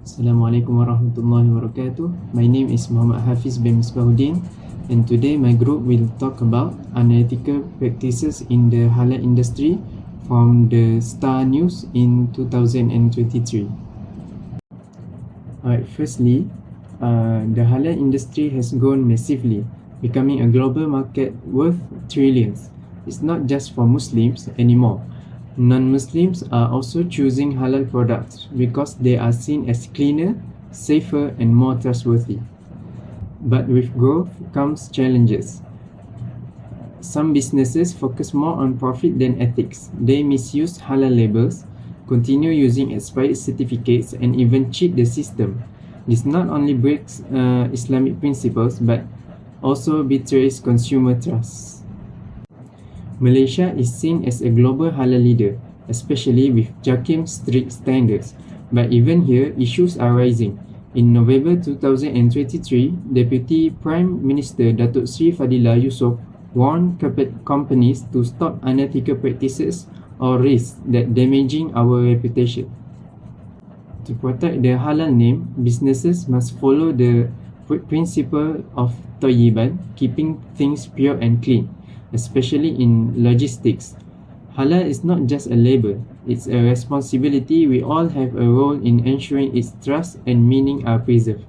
Assalamualaikum warahmatullahi wabarakatuh. My name is Muhammad Hafiz bin Misbahuddin, and today my group will talk about unethical practices in the halal industry from the Star News in 2023. Alright, firstly, the halal industry has grown massively, becoming a global market worth trillions. It's not just for Muslims anymore. Non-Muslims are also choosing halal products because they are seen as cleaner, safer, and more trustworthy. But with growth comes challenges. Some businesses focus more on profit than ethics. They misuse halal labels, continue using expired certificates, and even cheat the system. This not only breaks Islamic principles but also betrays consumer trust. Malaysia is seen as a global halal leader, especially with JAKIM's strict standards. But even here, issues are rising. In November 2023, Deputy Prime Minister Datuk Sri Fadila Yusof warned companies to stop unethical practices or risks that damaging our reputation. To protect the halal name, businesses must follow the principle of Tayyiban, keeping things pure and clean, especially in logistics. Halal is not just a label, it's a responsibility. We all have a role in ensuring its trust and meaning are preserved.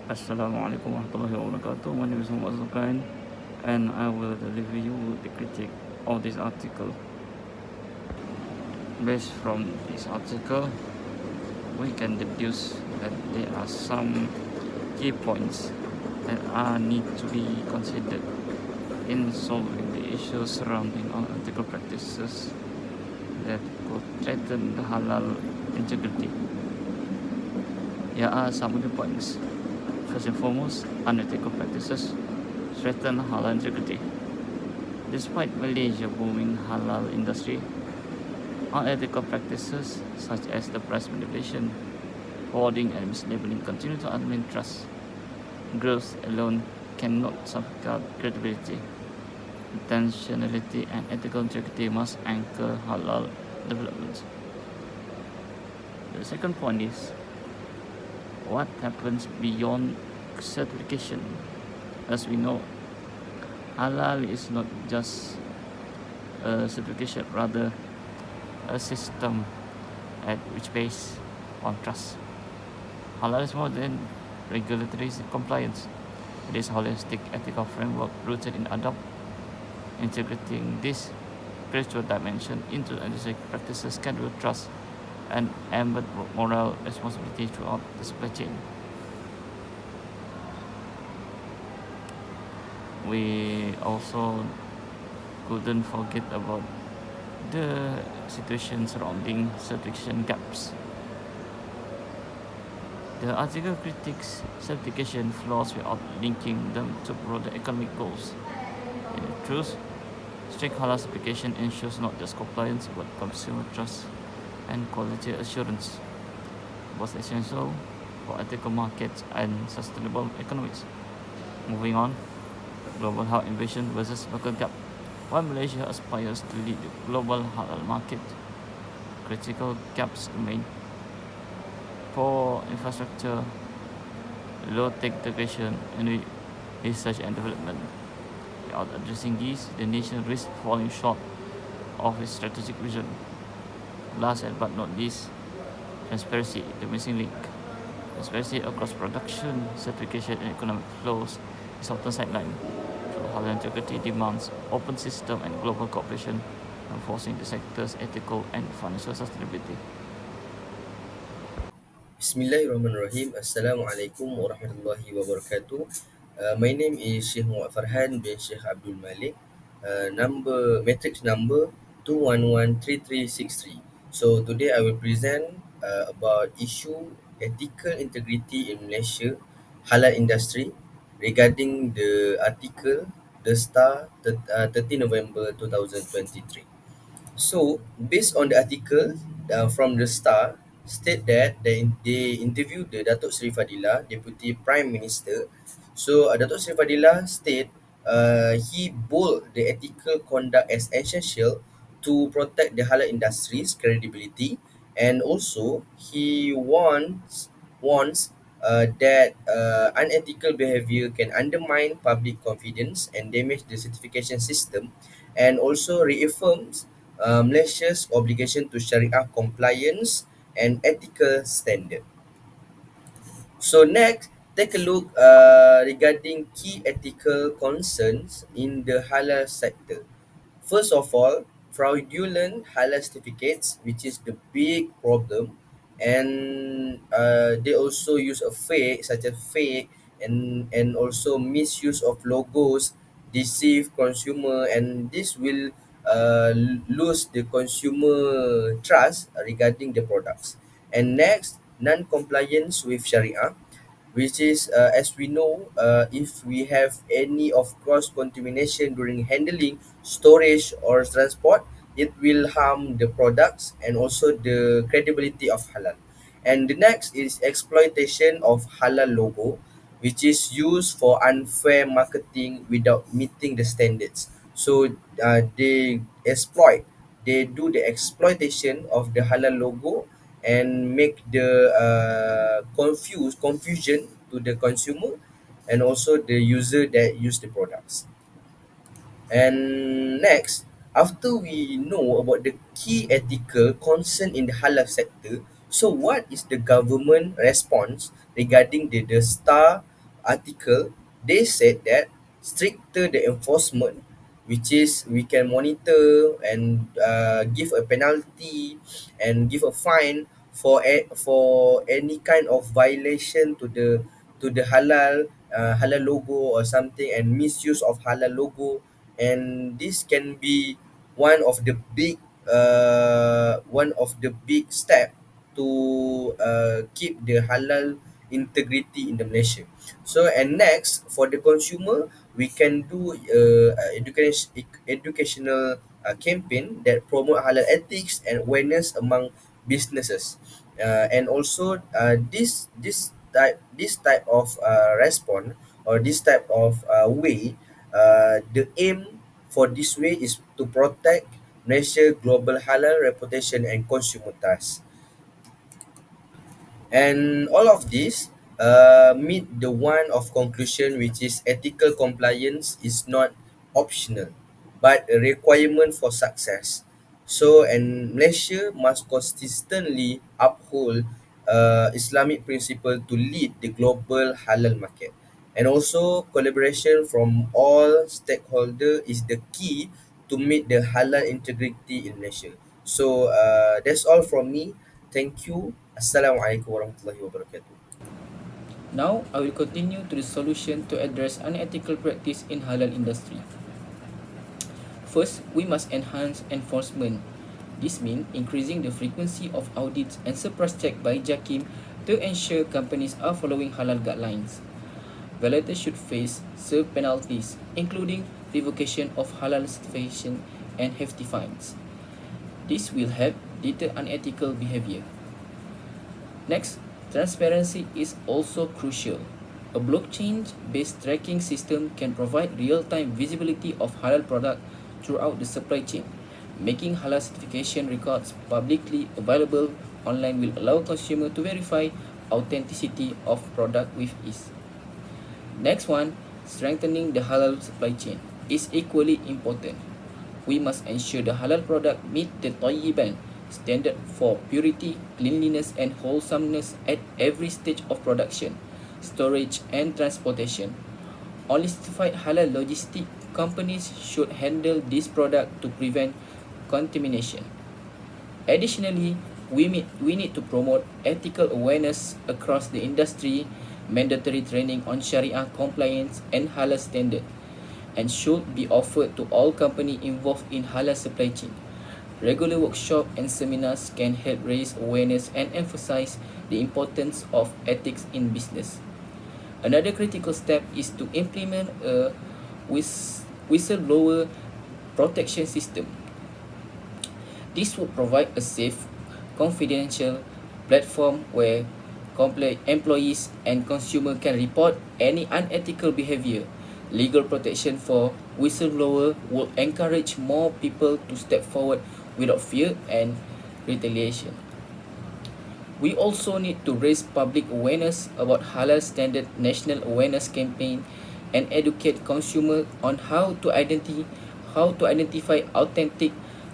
Assalamualaikum warahmatullahi wabarakatuh. My name is Muhammad Zulkarnain, and I will deliver you the critique of this article. Based from this article, we can deduce that there are some key points that need to be considered in solving the issues surrounding unethical practices that could threaten the halal integrity. Here are some of the points. First and foremost, unethical practices threaten halal integrity. Despite Malaysia's booming halal industry, unethical practices such as the price manipulation, hoarding, and mislabeling continue to undermine trust. Growth alone cannot safeguard credibility. Intentionality and ethical integrity must anchor halal development. The second point is what happens beyond certification. As we know, halal is not just a certification, rather a system which based on trust. Halal is more than regulatory compliance. It is a holistic ethical framework rooted in adab. Integrating this spiritual dimension into industry practices can build trust and embed moral responsibility throughout the supply chain. We also couldn't forget about the situation surrounding certification gaps. The article critiques certification flaws without linking them to broader economic goals. In truth, strict halal certification ensures not just compliance but consumer trust and quality assurance, both essential for ethical markets and sustainable economies. Moving on, global halal innovation versus local gap. While Malaysia aspires to lead the global halal market, critical gaps remain. Poor infrastructure, low tech integration, and research and development. Without addressing these, the nation risks falling short of its strategic vision. Last but not least, transparency, the missing link. Transparency across production, certification, and economic flows is often sidelined. Through halal integrity demands open system and global cooperation, enforcing the sector's ethical and financial sustainability. Bismillahirrahmanirrahim. Assalamualaikum warahmatullahi wabarakatuh. My name is Sheikh Muhammad Farhan bin Sheikh Abdul Malik. Matrix number 2113363. So today I will present about issue ethical integrity in Malaysia halal industry regarding the article The Star 30 November 2023. So, based on the article from the Star, state that they interviewed the Datuk Seri Fadila, Deputy Prime Minister. So, Datuk Seri Fadila state he bold the ethical conduct as essential to protect the halal industry's credibility And also he warns that unethical behavior can undermine public confidence and damage the certification system, and also reaffirms Malaysia's obligation to Sharia compliance and ethical standard. So next, take a look regarding key ethical concerns in the halal sector. First of all, fraudulent halal certificates, which is the big problem, and they also use a fake, such as fake, and also misuse of logos, deceive consumer, and this will lose the consumer trust regarding the products. And next, non-compliance with Sharia, which is as we know, if we have any of cross contamination during handling, storage, or transport, it will harm the products and also the credibility of halal. And the next is exploitation of halal logo, which is used for unfair marketing without meeting the standards. So they do the exploitation of the halal logo and make the confusion to the consumer and also the user that use the products. And next, after we know about the key ethical concern in the halal sector, so what is the government response regarding the Star article? They said that stricter the enforcement, which is we can monitor and give a penalty and give a fine for any kind of violation to the halal logo or something, and misuse of halal logo. And this can be one of the big step to keep the halal integrity in the Malaysia. So and next, for the consumer, we can do educational campaign that promote halal ethics and awareness among businesses. And also this type of response, or this type of way, the aim for this way is to protect Malaysia global halal reputation and consumer trust. And all of this meet the one of conclusion, which is ethical compliance is not optional but a requirement for success. So and Malaysia must consistently uphold Islamic principle to lead the global halal market. And also collaboration from all stakeholder is the key to meet the halal integrity in Malaysia. So that's all from me. Thank you. Assalamualaikum warahmatullahi wabarakatuh. Now, I will continue to the solution to address unethical practice in halal industry. First, we must enhance enforcement. This means increasing the frequency of audits and surplus check by JAKIM to ensure companies are following halal guidelines. Violators should face severe penalties, including revocation of halal certification and hefty fines. This will help deter unethical behavior. Next, transparency is also crucial. A blockchain-based tracking system can provide real-time visibility of halal product throughout the supply chain. Making halal certification records publicly available online will allow consumers to verify authenticity of product with ease. Next one, strengthening the halal supply chain is equally important. We must ensure the halal product meet the Tayyiban standard for purity, cleanliness, and wholesomeness at every stage of production, storage, and transportation. Only certified halal logistic companies should handle this product to prevent contamination. Additionally, we need to promote ethical awareness across the industry, mandatory training on Sharia compliance and halal standard, and should be offered to all companies involved in halal supply chain. Regular workshops and seminars can help raise awareness and emphasize the importance of ethics in business. Another critical step is to implement a whistleblower protection system. This will provide a safe, confidential platform where employees and consumers can report any unethical behavior. Legal protection for whistleblower will encourage more people to step forward without fear and retaliation. We also need to raise public awareness about halal standard national awareness campaign and educate consumers on how to identify authentic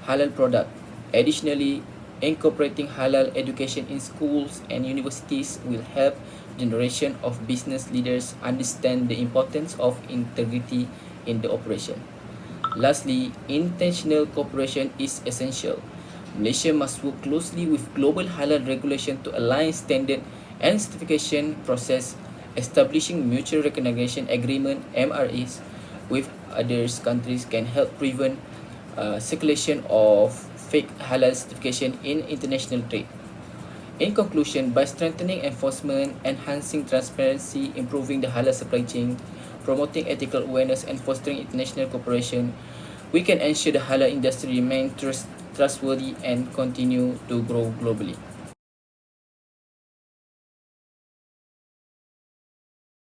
halal product. Additionally, incorporating halal education in schools and universities will help generation of business leaders understand the importance of integrity in the operation. Lastly, international cooperation is essential. Malaysia must work closely with global halal regulation to align standard and certification process, establishing mutual recognition agreement (MRAs) with others countries can help prevent circulation of fake halal certification in international trade. In conclusion, by strengthening enforcement, enhancing transparency, improving the halal supply chain, promoting ethical awareness, and fostering international cooperation, we can ensure the halal industry remains trustworthy and continue to grow globally.